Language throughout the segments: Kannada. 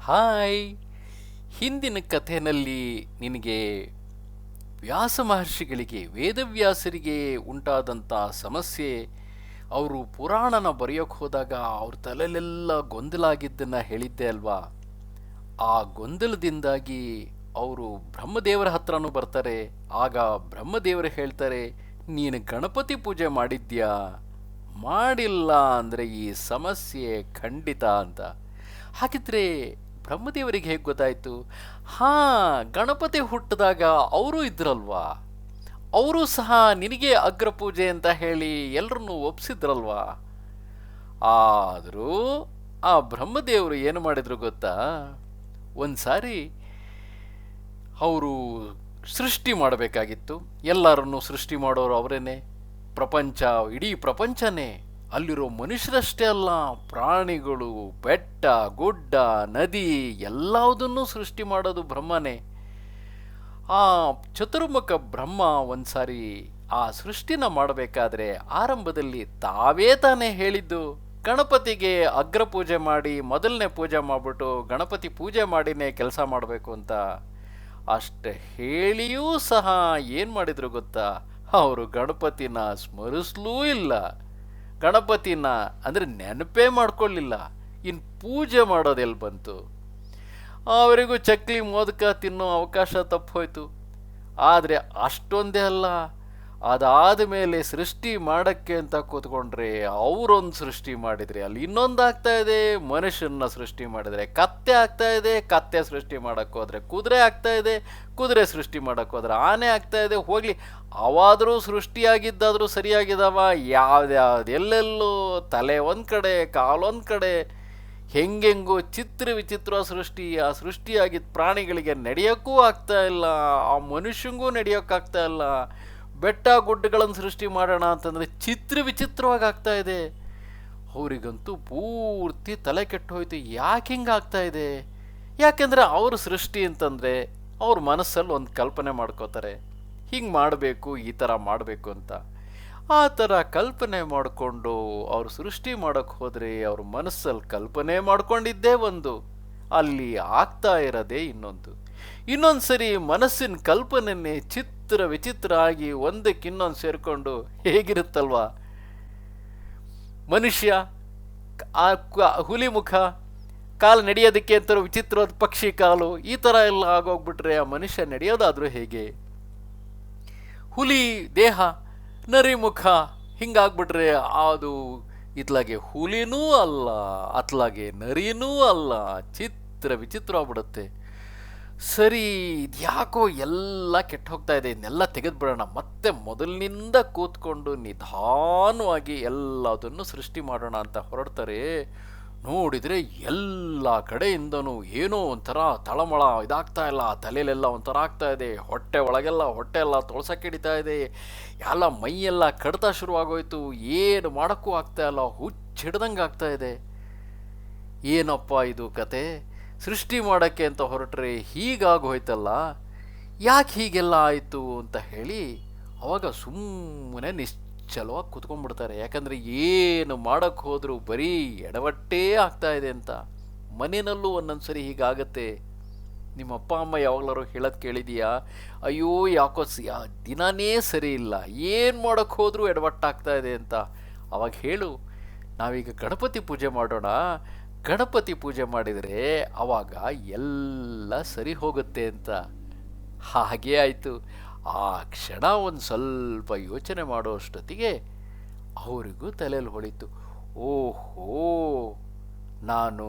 ಹಾಯ್. ಹಿಂದಿನ ಕಥೆಯಲ್ಲಿ ನಿನಗೆ ವ್ಯಾಸ ಮಹರ್ಷಿಗಳಿಗೆ ವೇದವ್ಯಾಸರಿಗೆ ಉಂಟಾದಂಥ ಸಮಸ್ಯೆ, ಅವರು ಪುರಾಣನ ಬರೆಯೋಕೆ ಹೋದಾಗ ಅವ್ರ ತಲೆಯಲ್ಲೆಲ್ಲ ಗೊಂದಲ ಆಗಿದ್ದನ್ನು ಹೇಳಿದ್ದೆ ಅಲ್ವಾ? ಆ ಗೊಂದಲದಿಂದಾಗಿ ಅವರು ಬ್ರಹ್ಮದೇವರ ಹತ್ರನೂ ಬರ್ತಾರೆ. ಆಗ ಬ್ರಹ್ಮದೇವರು ಹೇಳ್ತಾರೆ, ನೀನು ಗಣಪತಿ ಪೂಜೆ ಮಾಡಿದ್ಯಾ? ಮಾಡಿಲ್ಲ ಅಂದರೆ ಈ ಸಮಸ್ಯೆ ಖಂಡಿತ ಅಂತ. ಹಾಗಿದ್ರೆ ಬ್ರಹ್ಮದೇವರಿಗೆ ಹೇಗೆ ಗೊತ್ತಾಯಿತು? ಗಣಪತಿ ಹುಟ್ಟಿದಾಗ ಅವರು ಇದ್ರಲ್ವಾ, ಅವರು ಸಹ ನಿನಗೆ ಅಗ್ರಪೂಜೆ ಅಂತ ಹೇಳಿ ಎಲ್ಲರನ್ನೂ ಒಪ್ಸಿದ್ರಲ್ವಾ? ಆದರೂ ಆ ಬ್ರಹ್ಮದೇವರು ಏನು ಮಾಡಿದ್ರು ಗೊತ್ತಾ? ಒಂದು ಸಾರಿ ಅವರು ಸೃಷ್ಟಿ ಮಾಡಬೇಕಾಗಿತ್ತು. ಎಲ್ಲರನ್ನೂ ಸೃಷ್ಟಿ ಮಾಡೋರು ಅವರೇನೆ. ಪ್ರಪಂಚ, ಇಡೀ ಪ್ರಪಂಚನೇ. ಅಲ್ಲಿರೋ ಮನುಷ್ಯರಷ್ಟೇ ಅಲ್ಲ, ಪ್ರಾಣಿಗಳು, ಬೆಟ್ಟ ಗುಡ್ಡ ನದಿ ಎಲ್ಲದನ್ನೂ ಸೃಷ್ಟಿ ಮಾಡೋದು ಬ್ರಹ್ಮನೇ. ಆ ಚತುರ್ಮುಖ ಬ್ರಹ್ಮ ಒಂದ್ಸಾರಿ ಆ ಸೃಷ್ಟಿನ ಮಾಡಬೇಕಾದ್ರೆ ಆರಂಭದಲ್ಲಿ ತಾನೇ ಹೇಳಿದ್ದು ಗಣಪತಿಗೆ ಅಗ್ರ ಪೂಜೆ ಮಾಡಿ ಮೊದಲನೇ ಪೂಜೆ ಮಾಡಿಬಿಟ್ಟು ಗಣಪತಿ ಪೂಜೆ ಮಾಡಿನೇ ಕೆಲಸ ಮಾಡಬೇಕು ಅಂತ. ಅಷ್ಟೆ ಹೇಳಿಯೂ ಸಹ ಏನು ಮಾಡಿದ್ರು ಗೊತ್ತಾ? ಅವರು ಗಣಪತಿನ ಸ್ಮರಿಸ್ಲೂ ಇಲ್ಲ. ಗಣಪತಿನ ಅಂದರೆ ನೆನಪೇ ಮಾಡ್ಕೊಳ್ಳಿಲ್ಲ. ಇನ್ನು ಪೂಜೆ ಮಾಡೋದೆಲ್ಲಿ ಬಂತು? ಅವರಿಗೂ ಚಕ್ಲಿ ಮೋದಕ ತಿನ್ನೋ ಅವಕಾಶ ತಪ್ಪೋಯ್ತು. ಆದರೆ ಅಷ್ಟೊಂದೇ ಅಲ್ಲ, ಅದಾದ ಮೇಲೆ ಸೃಷ್ಟಿ ಮಾಡೋಕ್ಕೆ ಅಂತ ಕೂತ್ಕೊಂಡ್ರೆ ಅವರೊಂದು ಸೃಷ್ಟಿ ಮಾಡಿದರೆ ಅಲ್ಲಿ ಇನ್ನೊಂದು ಆಗ್ತಾ ಇದೆ. ಮನುಷ್ಯನ ಸೃಷ್ಟಿ ಮಾಡಿದರೆ ಕತ್ತೆ ಆಗ್ತಾ ಇದೆ, ಕತ್ತೆ ಸೃಷ್ಟಿ ಮಾಡೋಕ್ಕೆ ಹೋದರೆ ಕುದುರೆ ಆಗ್ತಾ ಇದೆ, ಕುದುರೆ ಸೃಷ್ಟಿ ಮಾಡೋಕ್ಕೆ ಹೋದ್ರೆ ಆನೆ ಆಗ್ತಾ ಇದೆ. ಹೋಗಲಿ, ಅವಾದರೂ ಸೃಷ್ಟಿಯಾಗಿದ್ದಾದರೂ ಸರಿಯಾಗಿದ್ದಾವ? ಯಾವ್ದ್ಯಾವ್ದು ಎಲ್ಲೆಲ್ಲೋ ತಲೆ ಒಂದು ಕಡೆ ಕಾಲೊಂದು ಕಡೆ, ಹೆಂಗೆಂಗೋ ಚಿತ್ರ ವಿಚಿತ್ರ ಸೃಷ್ಟಿ. ಆ ಸೃಷ್ಟಿಯಾಗಿದ್ದ ಪ್ರಾಣಿಗಳಿಗೆ ನಡೆಯೋಕ್ಕೂ ಆಗ್ತಾ ಇಲ್ಲ, ಆ ಮನುಷ್ಯಂಗೂ ನಡೆಯೋಕ್ಕಾಗ್ತಾ ಇಲ್ಲ. ಬೆಟ್ಟ ಗುಡ್ಡಗಳನ್ನು ಸೃಷ್ಟಿ ಮಾಡೋಣ ಅಂತಂದರೆ ಚಿತ್ರ ವಿಚಿತ್ರವಾಗಿ ಆಗ್ತಾ ಇದೆ. ಅವರಿಗಂತೂ ಪೂರ್ತಿ ತಲೆ ಕೆಟ್ಟು ಹೋಯ್ತು. ಯಾಕೆ ಹಿಂಗೆ ಆಗ್ತಾ ಇದೆ? ಯಾಕೆಂದರೆ ಅವ್ರ ಸೃಷ್ಟಿ ಅಂತಂದರೆ ಅವ್ರ ಮನಸ್ಸಲ್ಲಿ ಒಂದು ಕಲ್ಪನೆ ಮಾಡ್ಕೋತಾರೆ, ಹಿಂಗೆ ಮಾಡಬೇಕು, ಈ ಥರ ಮಾಡಬೇಕು ಅಂತ. ಆ ಥರ ಕಲ್ಪನೆ ಮಾಡಿಕೊಂಡು ಅವರು ಸೃಷ್ಟಿ ಮಾಡೋಕ್ಕೆ ಹೋದರೆ ಅವ್ರ ಮನಸ್ಸಲ್ಲಿ ಕಲ್ಪನೆ ಮಾಡ್ಕೊಂಡಿದ್ದೇ ಒಂದು, ಅಲ್ಲಿ ಆಗ್ತಾ ಇರೋದೇ ಇನ್ನೊಂದು. ಇನ್ನೊಂದು ಸರಿ ಮನಸ್ಸಿನ ಕಲ್ಪನೆಯನ್ನೇ ಚಿತ್ರ ವಿಚಿತ್ರ ಆಗಿ ಒಂದಕ್ಕಿನ್ನೊಂದು ಸೇರಿಕೊಂಡು ಹೇಗಿರುತ್ತಲ್ವಾ? ಮನುಷ್ಯ ಹುಲಿ ಮುಖ, ಕಾಲು ನಡೆಯೋದಕ್ಕೆ ಅಂತ ವಿಚಿತ್ರವಾದ ಪಕ್ಷಿ ಕಾಲು, ಈ ಥರ ಎಲ್ಲ ಆಗೋಗ್ಬಿಟ್ರೆ ಆ ಮನುಷ್ಯ ನಡೆಯೋದಾದರೂ ಹೇಗೆ? ಹುಲಿ ದೇಹ, ನರಿ ಮುಖ, ಹಿಂಗಾಗ್ಬಿಟ್ರೆ ಅದು ಇತ್ಲಾಗೆ ಹುಲಿನೂ ಅಲ್ಲ, ಅತ್ಲಾಗೆ ನರಿನೂ ಅಲ್ಲ, ಚಿತ್ರ ವಿಚಿತ್ರ ಆಗ್ಬಿಡುತ್ತೆ. ಸರಿ, ಇದ್ಯಾಕೋ ಎಲ್ಲ ಕೆಟ್ಟು ಹೋಗ್ತಾ ಇದೆ, ಇದನ್ನೆಲ್ಲ ತೆಗೆದುಬಿಡೋಣ, ಮತ್ತೆ ಮೊದಲಿನಿಂದ ಕೂತ್ಕೊಂಡು ನಿಧಾನವಾಗಿ ಎಲ್ಲದನ್ನು ಸೃಷ್ಟಿ ಮಾಡೋಣ ಅಂತ ಹೊರಡ್ತಾರೆ. ನೋಡಿದರೆ ಎಲ್ಲ ಕಡೆಯಿಂದನೂ ಏನೋ ಒಂಥರ ತಳಮಳ ಇದಾಗ್ತಾ ಇಲ್ಲ. ತಲೆಯಲ್ಲೆಲ್ಲ ಒಂಥರ ಆಗ್ತಾ ಇದೆ, ಹೊಟ್ಟೆ ಎಲ್ಲ ತೊಳ್ಸಕ್ಕೆ ಹಿಡಿತಾ ಇದೆ, ಎಲ್ಲ ಮೈಯೆಲ್ಲ ಕಡ್ತಾ ಶುರುವಾಗೋಯ್ತು. ಏನು ಮಾಡೋಕ್ಕೂ ಆಗ್ತಾ ಇಲ್ಲ, ಹುಚ್ಚಿಡ್ದಂಗೆ ಆಗ್ತಾ ಇದೆ. ಏನಪ್ಪ ಇದು ಕತೆ? ಸೃಷ್ಟಿ ಮಾಡೋಕ್ಕೆ ಅಂತ ಹೊರಟ್ರೆ ಹೀಗಾಗೋಯ್ತಲ್ಲ, ಯಾಕೆ ಹೀಗೆಲ್ಲ ಆಯಿತು ಅಂತ ಹೇಳಿ ಅವಾಗ ಸುಮ್ಮನೆ ನಿಶ್ಚಲವಾಗಿ ಕೂತ್ಕೊಂಡ್ಬಿಡ್ತಾರೆ. ಯಾಕಂದರೆ ಏನು ಮಾಡೋಕ್ಕೆ ಹೋದರೂ ಬರೀ ಎಡವಟ್ಟೇ ಆಗ್ತಾ ಇದೆ ಅಂತ. ಮನೆಯಲ್ಲೂ ಒಂದೊಂದು ಸರಿ ಹೀಗಾಗತ್ತೆ. ನಿಮ್ಮ ಅಪ್ಪ ಅಮ್ಮ ಯಾವಾಗಲಾರು ಹೇಳೋದು ಕೇಳಿದೀಯಾ? ಅಯ್ಯೋ ಯಾಕೋ ದಿನನೇ ಸರಿ ಇಲ್ಲ, ಏನು ಮಾಡೋಕ್ಕೆ ಹೋದರೂ ಎಡವಟ್ಟಾಗ್ತಾ ಇದೆ ಅಂತ. ಅವಾಗ ಹೇಳು, ನಾವೀಗ ಗಣಪತಿ ಪೂಜೆ ಮಾಡೋಣ, ಗಣಪತಿ ಪೂಜೆ ಮಾಡಿದರೆ ಆವಾಗ ಎಲ್ಲ ಸರಿ ಹೋಗುತ್ತೆ ಅಂತ. ಹಾಗೇ ಆಯಿತು. ಆ ಕ್ಷಣ ಒಂದು ಸ್ವಲ್ಪ ಯೋಚನೆ ಮಾಡೋಷ್ಟೊತ್ತಿಗೆ ಅವರಿಗೂ ತಲೆಯಲ್ಲಿ ಹೊಳಿತು, ಓಹೋ, ನಾನು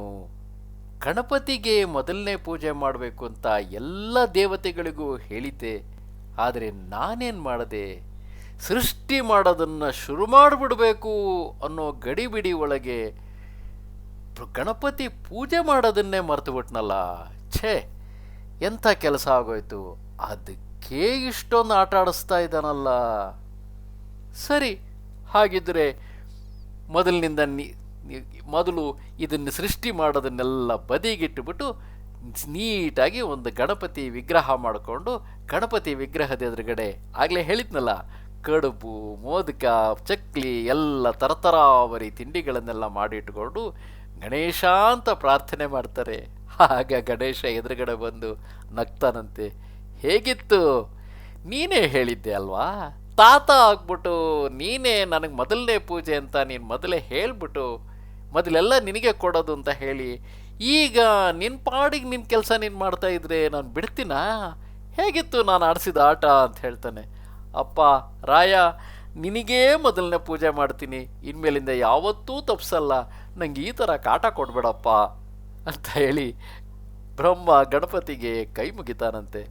ಗಣಪತಿಗೆ ಮೊದಲನೇ ಪೂಜೆ ಮಾಡಬೇಕು ಅಂತ ಎಲ್ಲ ದೇವತೆಗಳಿಗೂ ಹೇಳಿದ್ದೆ. ಆದರೆ ನಾನೇನು ಮಾಡಿದೆ? ಸೃಷ್ಟಿ ಮಾಡೋದನ್ನು ಶುರು ಮಾಡಿಬಿಡಬೇಕು ಅನ್ನೋ ಗಡಿಬಿಡಿ ಒಳಗೆ ಗಣಪತಿ ಪೂಜೆ ಮಾಡೋದನ್ನೇ ಮರ್ತು ಬಿಟ್ನಲ್ಲ. ಛೇ, ಎಂಥ ಕೆಲಸ ಆಗೋಯ್ತು. ಅದಕ್ಕೆ ಇಷ್ಟೊಂದು ಆಟ ಆಡಿಸ್ತಾ ಇದ್ದಾನಲ್ಲ. ಸರಿ, ಹಾಗಿದ್ರೆ ಮೊದಲು ಇದನ್ನು ಸೃಷ್ಟಿ ಮಾಡೋದನ್ನೆಲ್ಲ ಬದಿಗಿಟ್ಟುಬಿಟ್ಟು ನೀಟಾಗಿ ಒಂದು ಗಣಪತಿ ವಿಗ್ರಹ ಮಾಡಿಕೊಂಡು ಗಣಪತಿ ವಿಗ್ರಹದ ಎದುರುಗಡೆ ಆಗಲೇ ಹೇಳಿದ್ನಲ್ಲ, ಕಡುಬು, ಮೋದಕ, ಚಕ್ಲಿ ಎಲ್ಲ ತರತರಾವರಿ ತಿಂಡಿಗಳನ್ನೆಲ್ಲ ಮಾಡಿಟ್ಕೊಂಡು ಗಣೇಶ ಅಂತ ಪ್ರಾರ್ಥನೆ ಮಾಡ್ತಾರೆ. ಆಗ ಗಣೇಶ ಎದುರುಗಡೆ ಬಂದು ನಗ್ತಾನಂತೆ. ಹೇಗಿತ್ತು? ನೀನೇ ಹೇಳಿದ್ದೆ ಅಲ್ವಾ, ತಾತ ಆಗ್ಬಿಟ್ಟು ನೀನೇ ನನಗೆ ಮೊದಲನೇ ಪೂಜೆ ಅಂತ ನೀನು ಮೊದಲೇ ಹೇಳ್ಬಿಟ್ಟು ಮೊದಲೆಲ್ಲ ನಿನಗೆ ಕೊಡೋದು ಅಂತ ಹೇಳಿ, ಈಗ ನಿನ್ನ ಪಾಡಿಗೆ ನಿನ್ನ ಕೆಲಸ ನೀನು ಮಾಡ್ತಾ ಇದ್ರೆ ನಾನು ಬಿಡ್ತೀನಾ? ಹೇಗಿತ್ತು ನಾನು ಆಡಿಸಿದ ಆಟ ಅಂತ ಹೇಳ್ತಾನೆ. ಅಪ್ಪ ರಾಯ, ನಿನಗೇ ಮೊದಲನೇ ಪೂಜೆ ಮಾಡ್ತೀನಿ, ಇನ್ಮೇಲಿಂದ ಯಾವತ್ತೂ ತಪ್ಸಲ್ಲ, ನಂಗೆ ಈ ಥರ ಕಾಟ ಕೊಡಬೇಡಪ್ಪ ಅಂತ ಹೇಳಿ ಬ್ರಹ್ಮ ಗಣಪತಿಗೆ ಕೈ ಮುಗಿತಾನಂತೆ.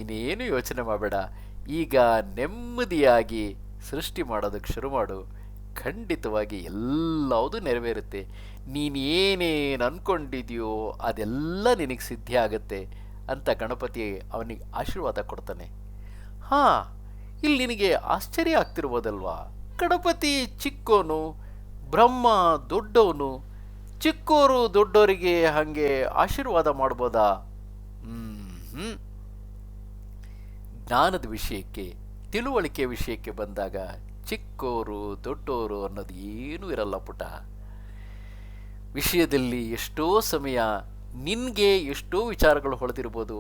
ಇನ್ನೇನು ಯೋಚನೆ ಮಾಡಬೇಡ, ಈಗ ನೆಮ್ಮದಿಯಾಗಿ ಸೃಷ್ಟಿ ಮಾಡೋದಕ್ಕೆ ಶುರು ಮಾಡು, ಖಂಡಿತವಾಗಿ ಎಲ್ಲವುದು ನೆರವೇರುತ್ತೆ, ನೀನೇನೇನು ಅಂದ್ಕೊಂಡಿದೆಯೋ ಅದೆಲ್ಲ ನಿನಗೆ ಸಿದ್ಧಿ ಆಗುತ್ತೆ ಅಂತ ಗಣಪತಿ ಅವನಿಗೆ ಆಶೀರ್ವಾದ ಕೊಡ್ತಾನೆ. ಹಾಂ, ಇಲ್ಲಿ ನಿನಗೆ ಆಶ್ಚರ್ಯ ಆಗ್ತಿರ್ಬೋದಲ್ವಾ, ಗಣಪತಿ ಚಿಕ್ಕೋನು, ಬ್ರಹ್ಮ ದೊಡ್ಡವನು, ಚಿಕ್ಕೋರು ದೊಡ್ಡವರಿಗೆ ಹಾಗೆ ಆಶೀರ್ವಾದ ಮಾಡ್ಬೋದಾ? ಜ್ಞಾನದ ವಿಷಯಕ್ಕೆ, ತಿಳುವಳಿಕೆ ವಿಷಯಕ್ಕೆ ಬಂದಾಗ ಚಿಕ್ಕೋರು ದೊಡ್ಡೋರು ಅನ್ನೋದು ಏನೂ ಇರಲ್ಲ ಪುಟ. ವಿಷಯದಲ್ಲಿ ಎಷ್ಟೋ ಸಮಯ ನಿನಗೆ ಎಷ್ಟೋ ವಿಚಾರಗಳು ಹೊಳೆದಿರ್ಬೋದು,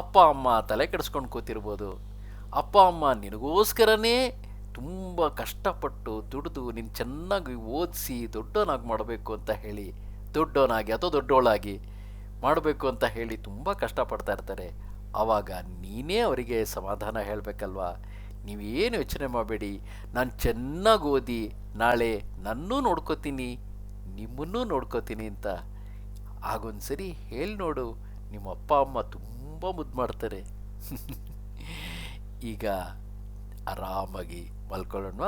ಅಪ್ಪ ಅಮ್ಮ ತಲೆ ಕೆಡಿಸ್ಕೊಂಡು ಕೂತಿರ್ಬೋದು, ಅಪ್ಪ ಅಮ್ಮ ನಿನಗೋಸ್ಕರನೇ ತುಂಬ ಕಷ್ಟಪಟ್ಟು ದುಡಿದು ನಿನ್ನ ಚೆನ್ನಾಗಿ ಓದಿಸಿ ದೊಡ್ಡವನಾಗಿ ಮಾಡಬೇಕು ಅಂತ ಹೇಳಿ, ದೊಡ್ಡವನಾಗಿ ಅಥವಾ ದೊಡ್ಡವಳಾಗಿ ಮಾಡಬೇಕು ಅಂತ ಹೇಳಿ ತುಂಬ ಕಷ್ಟಪಡ್ತಾ ಇರ್ತಾರೆ. ಆವಾಗ ನೀನೇ ಅವರಿಗೆ ಸಮಾಧಾನ ಹೇಳಬೇಕಲ್ವಾ, ನೀವೇನು ಯೋಚನೆ ಮಾಡಬೇಡಿ, ನಾನು ಚೆನ್ನಾಗಿ ಓದಿ ನಾಳೆ ನನ್ನೂ ನೋಡ್ಕೋತೀನಿ ನಿಮ್ಮನ್ನೂ ನೋಡ್ಕೋತೀನಿ ಅಂತ ಆಗೊಂದು ಸರಿ ಹೇಳಿ ನೋಡು, ನಿಮ್ಮ ಅಪ್ಪ ಅಮ್ಮ ತುಂಬ ಮುದ್ದು ಮಾಡ್ತಾರೆ. ಈಗ ಆರಾಮಾಗಿ ಮಲ್ಕೊಳ್ಳೋಣ.